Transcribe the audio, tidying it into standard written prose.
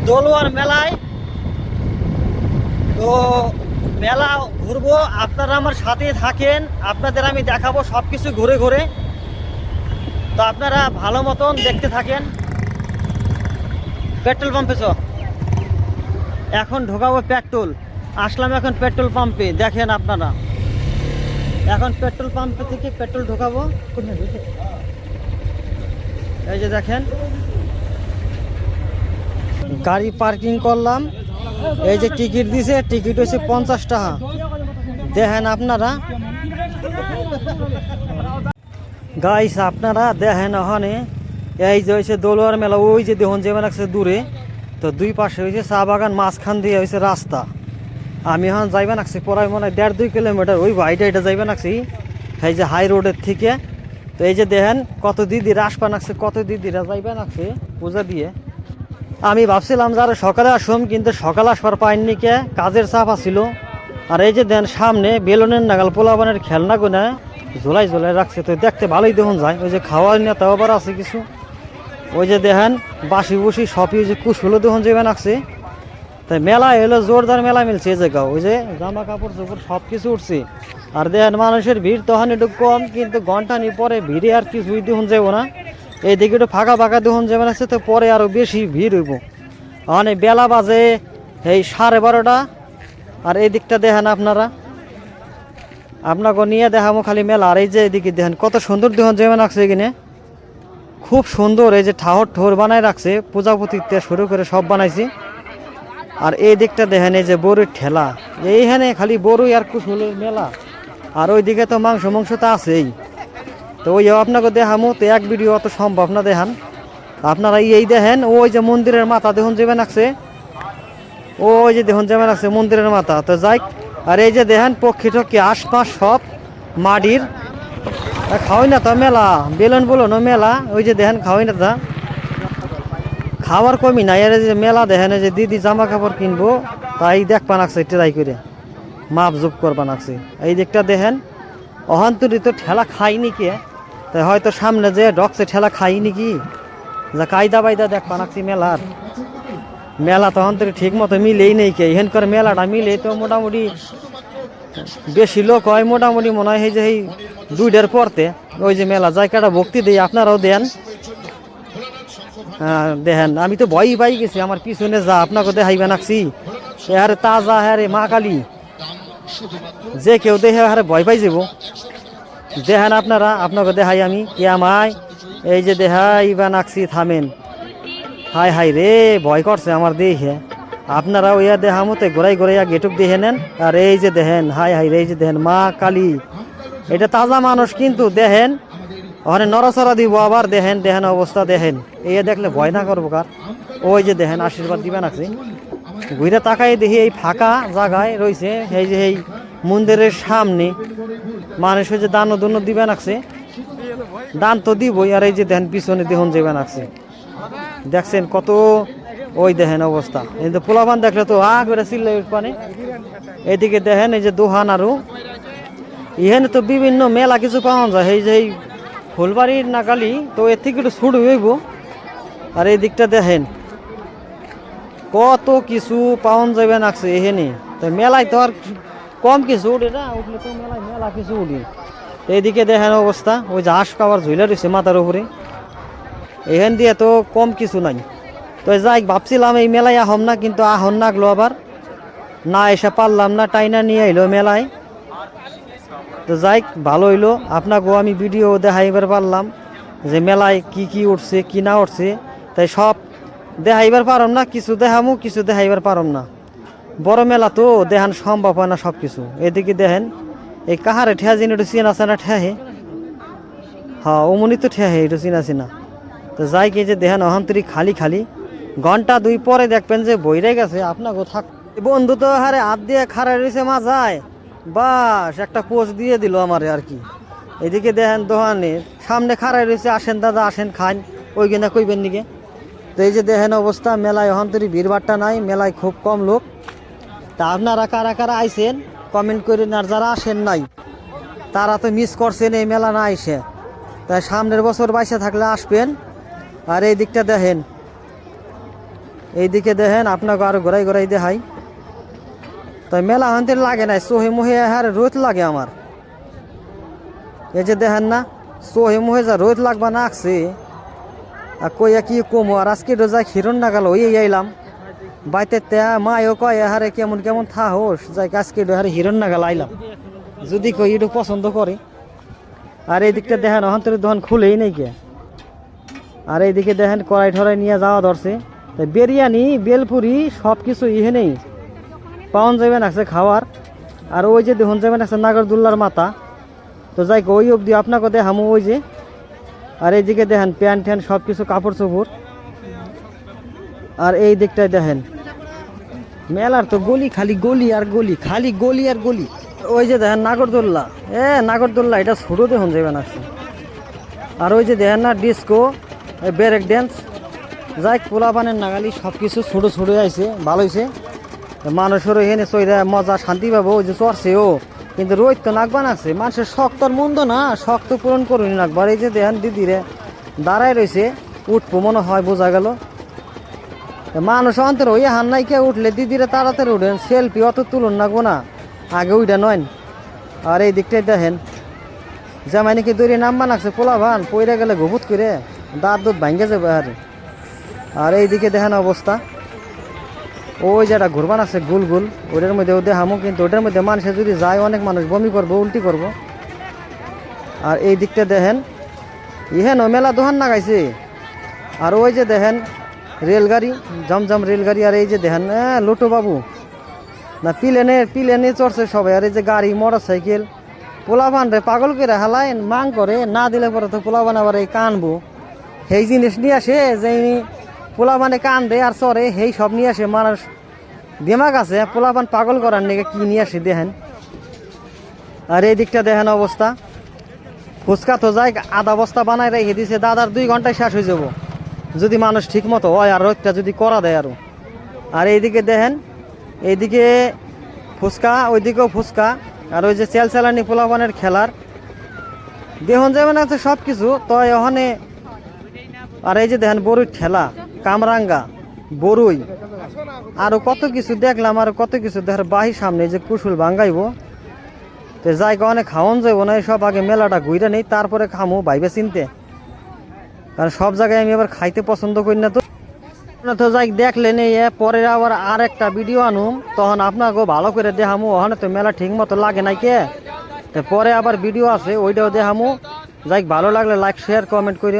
দোলওয়ার মেলায়। তো মেলা ঘুরবো, আপনারা আমার সাথে থাকেন, আপনাদের আমি দেখাবো সব কিছু ঘুরে ঘুরে। তো আপনারা ভালো মতন দেখতে থাকেন। পেট্রোল পাম্পে এখন ঢোকাবো পেট্রোল। আসলাম এখন পেট্রোল পাম্পে, দেখেন আপনারা এখন পেট্রোল পাম্পে থেকে পেট্রোল ঢোকাবো। এই যে দেখেন গাড়ি পার্কিং করলাম। এই যে টিকিট দিছে, টিকিট হচ্ছে 50 টাকা। দেখেন আপনারা গাইস, আপনারা দেখেন ওখানে এই যে হয়েছে দোলওয়ার মেলা। ওই যে দেখুন যেমন লাগছে দূরে, তো দুই পাশে হয়েছে চা বাগান, মাঝখান দিয়ে হয়েছে রাস্তা। আমি এখন যাইবা নাকছি প্রায় মনে হয় 1.5-2 কিলোমিটার ওই ভাইটা এটা যাইবা নাকছি এই যে হাই রোডের থেকে। তো এই যে দেখেন কত দিদিরা আসবা নাকছে, কত দিদিরা যাইবা নাকছে পূজা দিয়ে। আমি ভাবছিলাম যারা সকালে আসুম, কিন্তু সকালে আসবার পাইনি কে, কাজের চাপ আছিল। আর এই যে দেন সামনে বেলুনের নাগাল পোলাবানের খেলনা গোনা ঝোলাই ঝোলাই রাখছে, তো দেখতে ভালোই দেখুন যায়। ওই যে খাওয়ার নেতাও আবার আছে কিছু। ওই যে দেখেন বাসি বুসি সবই ওই যে কুশগুলো দেখুন যাইবা নাকছে। তাই মেলা এলো, জোরদার মেলা মিলছে এই জায়গা। ওই যে জামা কাপড় চোপড় সব কিছু উঠছে। আর দেখেন মানুষের ভিড় তখন একটু কম, কিন্তু ঘন্টা নি পরে ভিড়ে আর কিছুই দেখুন যাবো না। এইদিকে একটু ফাঁকা ফাঁকা দেখুন যেমন আছে, তো পরে আরও বেশি ভিড় হইব। মানে বেলা বাজে এই 12:30। আর এই দিকটা দেখেন আপনারা, আপনাকে নিয়ে দেখাবো খালি মেলা। আর এই যে এদিকে দেখেন কত সুন্দর দেখুন যেমন আছে এখানে, খুব সুন্দর। এই যে ঠাহর ঠোর বানায় রাখছে, পূজাপতিতে শুরু করে সব বানাইছি। আর এই দিকটা দেখেন এই যে বড়ির ঠেলা, এইখানে খালি বড়ই আর কুশলের মেলা। আর ওই দিকে তো মাংস মাংস তো আছেই। তো ওই আপনাকে দেখামো, তো এক ভিডিও অত সম্ভব না দেখান। আপনারা এই দেখেন ওই যে মন্দিরের মাথা দেখুন যেমন আছে, ওই যে দেখুন যেমন আছে মন্দিরের মাথা। তো যাই, আর এই যে দেখেন পক্ষী টক্ষী আশপাশ সব মাটির। খাওয়াই না তো মেলা, বেলুন বলুন মেলা। ওই যে দেখেন খাওয়াই না তা খাওয়ার কমি নাই। আর যে মেলা দেখেন যে দিদি জামা কাপড় কিনবো, তাই দেখবা নাকছে ট্রাই করে মাপ জুপ করবা নাকছে। এই দিকটা দেখেন অহান্তরি তো ঠেলা খাইনি কে, তাই হয়তো সামনে যে ডকসে ঠেলা খাইনি কি, যা কায়দা বাইদা দেখবা নাকছি মেলার। মেলা তখন তো ঠিক মতো মিলেই নেই কে, এখানকার মেলাটা মিলে তো মোটামুটি বেশি লোক হয়। মোটামুটি মনে হয় যে এই 2টার পরতে ওই যে মেলা যায় কাটা ভক্তি দিই, আপনারাও দেন। হ্যাঁ দেখেন আমি তো ভয়ই পাই গেছি, আমার পিছনে যা আপনাকে দেখাইবে নাকছি। হ্যাঁ তাজা, হ্যাঁ মা কালী, যে কেউ দেখে হারে ভয় পাই যাব। দেখেন আপনারা, আপনাকে দেখাই আমি কে আমায় এই যে দেখাইবা নাকছি। থামেন, হাই হাই রে ভয় করছে আমার দেখে। আপনারা ওইয়া দেখা মতে ঘোরাই ঘোরাইয়া গেটুক দেখে নেন। আর এই যে দেখেন হাই হাই রে, এই যে দেখেন মা কালী, এটা তাজা মানুষ কিন্তু দেখেন ওখানে নড়াচড়া দিব। আবার দেখেন দেখেন অবস্থা দেখেন, এই দেখলে ভয় না করবো কার। ওই যে দেখেন আশীর্বাদ দিবেন আছে। ঘুরে তাকাই দেখি এই ফাঁকা জায়গায় রয়েছে এই যে এই মন্দিরের সামনে মানুষ যে দান দুন দিবেন আছে, দান তো দিবই। আর এই যে দেখেন পিছনে দেখুন যাবেন আছে, দেখছেন কত। ওই দেখেন অবস্থা, এই যে পোলাপান দেখলে তো করে চিল্লাই পানে। এদিকে দেখেন এই যে দোহান, আরো এখানে তো বিভিন্ন মেলা কিছু পাওয়া যায়। এই যে এই ফুলবাড়ির নাগালি, তো এর থেকে একটু ছুট হইব। আর এই দিকটা দেখেন কত কিছু পাওয়া যাবে নাকছে এখানে। তো মেলায় তো আর কম কিছু উঠে না, উঠলে তো মেলায় মেলা কিছু উঠে। এইদিকে দেখেন অবস্থা, ওই যে হাঁস খাবার ঝুলে রয়েছে মাথার উপরে, এখান দিয়ে তো কম কিছু নাই। তো যাই ভাবছিলাম এই মেলায় আহম না, কিন্তু আহন নাগলো আবার না, এসে পারলাম না, টাইনা নিয়ে আইলো মেলায়। তো যাই ভালো হইলো, আপনাকেও আমি ভিডিও দেখাইবার পারলাম যে মেলায় কি কি উঠছে কি না উঠছে। তাই সব দেখাইবার পারম না, কিছু দেখামু কিছু দেখাইবার পারম না। বড় মেলা তো দেখান সম্ভব হয় না সব কিছু। এদিকে দেখেন এই কাহারে ঠেয়া জিন একটু চিনা চেনা ঠেহে, হ্যাঁ অমনি তো ঠেহে একটু চিনা চিনা। তো যাই কি যে দেখেন অহন্তরি খালি খালি, ঘন্টা 2 পরে দেখবেন যে বইরে গেছে। আপনাকেও থাক বন্ধু তো হারে হাত দিয়ে খাড়া রয়েছে মাঝায়, বাস একটা পোজ দিয়ে দিল আমারে আর কি। এদিকে দেখেন দোকানের সামনে খাড়াই রয়েছে, আসেন দাদা আসেন খান, ওই কিনা কইবেন নিকে। তো এই যে দেখেন অবস্থা, মেলায় অহন্তরি ভিড়ভাট্টা নাই, মেলায় খুব কম লোক। তা আপনারা কারা কারা আইসেন কমেন্ট করেন, আর যারা আসেন নাই তারা তো মিস করছেন এই মেলা না আইসে। তাই সামনের বছর বাইসে থাকলে আসবেন। আর এই দিকটা দেখেন এইদিকে দেখেন আপনাকে আরো ঘোরাই ঘোরাই দেখাই। তাই মেলা হানতে লাগে না, সোহে মোহে আর রোদ লাগে আমার। এই যে দেখেন না সোহে মোহে যা রোদ লাগবা না আসছে, আর কইয়া কি কমো। আর আজকে যাই হিরণ নাগাল হয়ে আইলাম বাইতে মায়ও কয় হারে কেমন কেমন থা হোস যাই আজকে হারে হিরণ নাগাল আইলাম, যদি কই একটু পছন্দ করে। আর এই দিকটা দেখেন অহন্তর দোকান খুলেই নেই কে। আর এইদিকে দেখেন কড়াই ঠড়াই নিয়ে যাওয়া ধরছে। তাই বিরিয়ানি বেলপুরি সব কিছু ইহে নেই পাওয়ান যাবেন আছে খাওয়ার। আর ওই যে দেখুন যাবেন আছে নাগরদুল্লার মাথা। তো যাই ওই অবধি আপনাকে দেখামো ওই যে। আর এইদিকে দেখেন প্যান্ট ট্যান্ট সব কিছু কাপড় চোপড়। আর এই দিকটায় দেখেন মেলার তো গলি খালি গলি আর গলি, খালি গলি আর গলি। ওই যে দেখেন নাগরদোল্লা, নাগরদোল্লা এটা ছোটো দেখুন যাবেন আছে। আর ওই যে দেখেন না ডিস্কো, ব্রেক ড্যান্স, যাই পোলা পানের নাগালি সব কিছু ছোটো ছোটো আইছে, ভালো হয়েছে। মানুষেরও এখানে চইরা মজা শান্তি পাবো। ওই যে চড়ছেও কিন্তু রোদ তো নাকবান আছে, মানুষের শখ তোর মন্দ না, শখ তো পূরণ করুন নাকবার। এই যে দেখেন দিদিরে দাঁড়ায় রয়েছে, উঠবো মনে হয় বোঝা গেল। মানুষ অন্তর ওই হান নাই কে উঠলে দিদিরে তাড়াতাড়ি উঠেন, সেলফি অত তুলুন নাকবো না, আগে উইটা নয়। আর এই দিকটাই দেখেন জামাই নাকি দৌড়ে নামবা নাকছে পোলা ভান, পইরা গেলে ঘুবুত করে দাঁত দুধ ভাঙ্গে যাবে আরে। আর এইদিকে দেখেন অবস্থা, ওই যেটা ঘুরবান আছে গুল গুল, ওটার মধ্যে ও দেখামো, কিন্তু ওটার মধ্যে মানুষে যদি যায় অনেক মানুষ বমি করবো, উল্টি করবো। আর এই দিকটা দেখেন ইহেন মেলা দোকান নাগাইছে। আর ওই যে দেখেন রেলগাড়ি, জমজম রেলগাড়ি। আর এই যে দেখেন লোটো বাবু না প্লেনে চড়ছে সবাই। আর এই যে গাড়ি মোটর সাইকেল, পোলাবান রে পাগল করে হালায় মাং করে, না দিলে পরে তো পোলাবান আবার এই কানবো সেই জিনিস নিয়ে আসে, যে পোলাবানে কান দেয় আর চড়ে সেই সব নিয়ে আসে। মানুষ দিমাগ আছে পোলাবান পাগল করার নাকি কি নিয়ে আসে দেখেন। আর এই দিকটা দেখেন অবস্থা, ফুচকা তো যাই আধা বস্তা বানায় রেখে দিছে, দাদার 2 ঘন্টায় শেষ হয়ে যাব যদি মানুষ ঠিক মতো হয় আর রোদটা যদি করা দেয় আরো। আর এইদিকে দেখেন এইদিকে ফুচকা, ওইদিকেও ফুচকা। আর ওই যে চালানি পোলাপানের খেলার দেখুন যাবেন আছে সব কিছু তো ওখানে। আর এই যে দেখেন বড়ই ঠেলা, কামরাঙ্গা, বড়ই, আরো কত কিছু দেখলাম। আর কত কিছু দেখার বাহি সামনে যে কুশুল ভাঙ্গাইব, তো জায়গা অনেক খাওয়ান যাবো না, সব আগে মেলাটা ঘুরে নেই তারপরে খামো ভাইবে চিনতে। কারণ সব জায়গায় আমি আবার খাইতে পছন্দ করি না। তো যাই দেখলেন এই পরে আবার আর একটা ভিডিও আনুম, তখন আপনাকেও ভালো করে দেখামো। ওখানে তো মেলা ঠিক মতো লাগে নাই কে, পরে আবার ভিডিও আছে ওইটাও দেখামো। যাই ভালো লাগলে লাইক শেয়ার কমেন্ট করে।